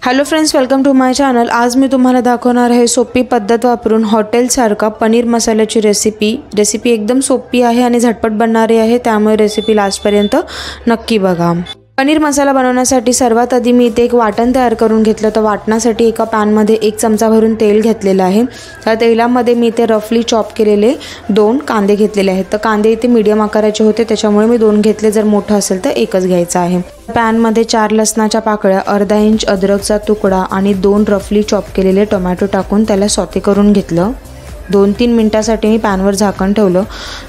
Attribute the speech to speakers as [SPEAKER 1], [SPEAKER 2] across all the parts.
[SPEAKER 1] Hello friends, welcome to my channel. आज मी तुम्हाला दाखवणार आहे सोपी पद्धत वापरून हॉटेलसारखा पनीर मसाल्याची रेसिपी एकदम सोपी आहे आणि झटपट बनणारी आहे, त्यामुळे रेसिपी लास्टपर्यंत नक्की बघा। पनीर मसाला बनवण्यासाठी सर्वात आधी मी इथे एक वाटण तयार करून घेतलं। तर वाटणासाठी एका पॅनमध्ये 1 चमचा भरून तेल घेतलेलं आहे। त्या तेलामध्ये मी इथे रफली चॉप केलेले 2 कांदे घेतलेले आहेत। तर कांदे इथे मीडियम आकाराचे होते, त्याच्यामुळे मी 2 घेतले। जर मोठं असेल तर एकच घ्यायचा आहे। पॅनमध्ये 4 लसणाच्या पाकळ्या, अर्धा इंच अद्रकचा तुकडा आणि 2 रफली चॉप केलेले टोमॅटो टाकून त्याला सॉटे करून घेतलं। 2-3 मिनिटांसाठी मी पॅनवर झाकण ठेवलं।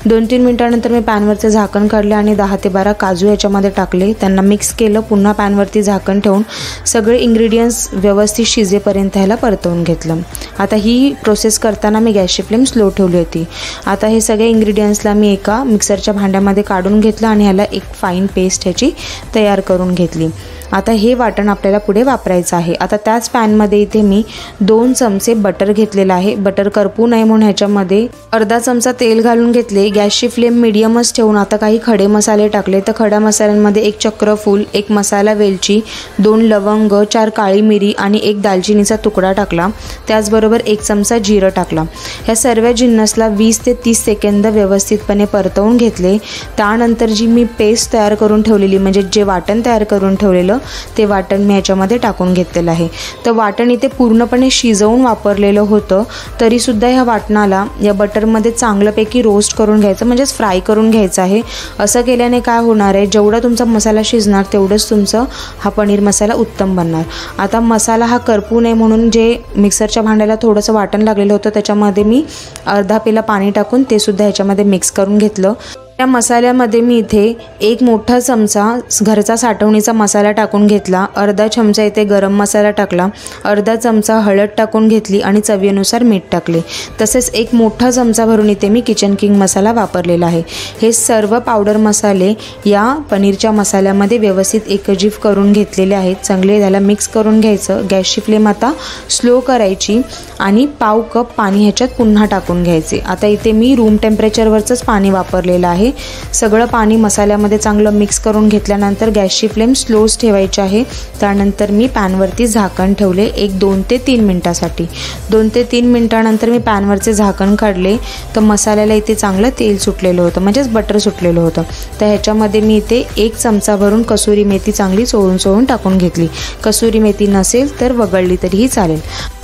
[SPEAKER 1] 2-3 मिनिटांनंतर मी पॅनवरचे झाकण काढले आणि 10 ते 12 काजू याच्यामध्ये टाकले, त्यांना मिक्स केलं। पुन्हा पॅनवरती झाकण ठेवून सगळे इंग्रेडियंट्स व्यवस्थित शिजेपर्यंत ह्याला परतवून घेतलं। आता ही प्रोसेस करताना मी गॅसची फ्लेम स्लो ठेवली होती। आता हे सगळे इंग्रेडियंट्सला मी एका मिक्सरच्या भांड्यामध्ये काढून घेतलं आणि ह्याला एक फाईन पेस्ट ह्याची तयार करून घेतली। आता हे वाटण आपल्याला पुढे वापरायचं आहे। आता त्याच पॅनमध्ये इथे मी 2 चमचे बटर घेतलेलं आहे। बटर करपू नये म्हणून ह्याच्यामध्ये अर्धा चमचा तेल घालून घेतले। गॅसची फ्लेम मीडियमच ठेवून आता काही खडे मसाले टाकले। तर खड्या मसाल्यांमध्ये 1 चक्रफूल, 1 मसाला वेलची, 2 लवंग, 4 काळी मिरी आणि 1 दालचिनीचा तुकडा टाकला। त्याचबरोबर 1 चमचा जिरं टाकला। ह्या सर्व जिन्नसला 20 ते 30 सेकंद व्यवस्थितपणे परतवून घेतले। त्यानंतर जी मी पेस्ट तयार करून ठेवलेली, म्हणजे जे वाटण तयार करून ठेवलेलं ते वाटण मी याच्यामध्ये टाकून घेतलेलं आहे। तर वाटण इथे पूर्णपणे शिजवून वापरलेलं होतं, तरी सुद्धा ह्या वाटणाला या बटरमध्ये चांगल्यापैकी रोस्ट करून घ्यायचं, म्हणजेच फ्राय करून घ्यायचं आहे। असं केल्याने काय होणार आहे, जेवढा तुमचा मसाला शिजणार तेवढंच तुमचं हा पनीर मसाला उत्तम बनणार। आता मसाला हा करपू नये म्हणून जे मिक्सरच्या भांड्याला थोडंसं वाटण लागलेलं होतं, त्याच्यामध्ये मी अर्धा पेला पाणी टाकून ते सुद्धा ह्याच्यामध्ये मिक्स करून घेतलं। या मसाल्यामध्ये मी इथे 1 मोठा चमचा घरचा साठवणीचा मसाला टाकून घेतला, अर्धा चमचा इथे गरम मसाला टाकला, अर्धा चमचा हळद टाकून घेतली आणि चवीनुसार मीठ टाकले। तसेच 1 मोठा चमचा भरून इथे मी किचन किंग मसाला वापरलेला आहे। हे सर्व पावडर मसाले या पनीरच्या मसाल्यामध्ये व्यवस्थित एकजीव करून घेतलेले आहेत। चांगले त्याला मिक्स करून घ्यायचं। गॅसची फ्लेम आता स्लो करायची आणि पाव कप पाणी ह्याच्यात पुन्हा टाकून घ्यायचे। आता इथे मी रूम टेम्परेचरवरचंच पाणी वापरलेलं आहे। सगळं पाणी मसाल्यामध्ये चांगलं मिक्स करून घेतल्यानंतर गॅसची फ्लेम स्लोच ठेवायची आहे। त्यानंतर मी पॅनवरती झाकण ठेवले 2 ते 3 मिनिटांसाठी। 2 ते 3 मिनिटांनंतर मी पॅनवरचे झाकण काढले, तर मसाल्याला इथे चांगलं तेल सुटलेलं होतं, म्हणजेच बटर सुटलेलं होतं। तर ह्याच्यामध्ये मी इथे 1 चमचा भरून कसुरी मेथी चांगली चोळून टाकून घेतली। कसुरी मेथी नसेल तर वगळली तरीही चालेल।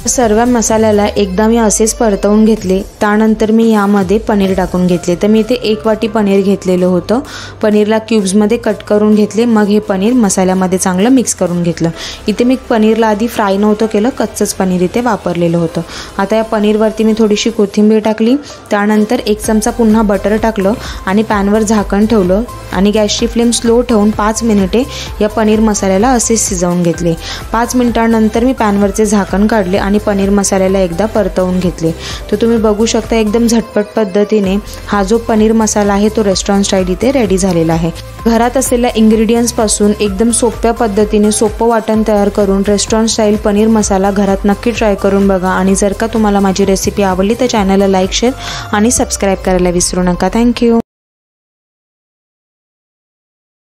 [SPEAKER 1] सर्व मसाल्याला एकदा मी असेच परतवून घेतले। त्यानंतर मी यामध्ये पनीर टाकून घेतले। तर मी इथे 1 वाटी पनीर घेतलेलं होतं। पनीरला क्यूब्समध्ये कट करून घेतले, मग हे पनीर मसाल्यामध्ये चांगलं मिक्स करून घेतलं। इथे मी पनीरला आधी फ्राय नव्हतं केलं, कच्चंच पनीर इथे वापरलेलं होतं। आता या पनीरवरती मी थोडीशी कोथिंबीर टाकली। त्यानंतर 1 चमचा पुन्हा बटर टाकलं आणि पॅनवर झाकण ठेवलं आणि गॅसची फ्लेम स्लो ठेवून 5 मिनिटे या पनीर मसाल्याला असेच शिजवून घेतले। 5 मिनिटांनंतर मी पॅनवरचे झाकण काढले आणि पनीर मसाल्याला एकदा परतवून घेतले। तर तुम्ही बघू शकता एकदम झटपट पद्धतीने हा जो पनीर मसाला आहे तो रेस्टॉरंट स्टाईल इथे रेडी झालेला आहे। घरात असलेल्या इंग्रेडियंट्स पासून एकदम सोप्या पद्धतीने सोपं वाटण तयार करून रेस्टॉरंट स्टाईल पनीर मसाला घरात नक्की ट्राय करून बघा। आणि जर का तुम्हाला माझी रेसिपी आवडली तर चॅनलला लाईक, शेअर आणि सबस्क्राईब करायला विसरू नका। थँक्यू।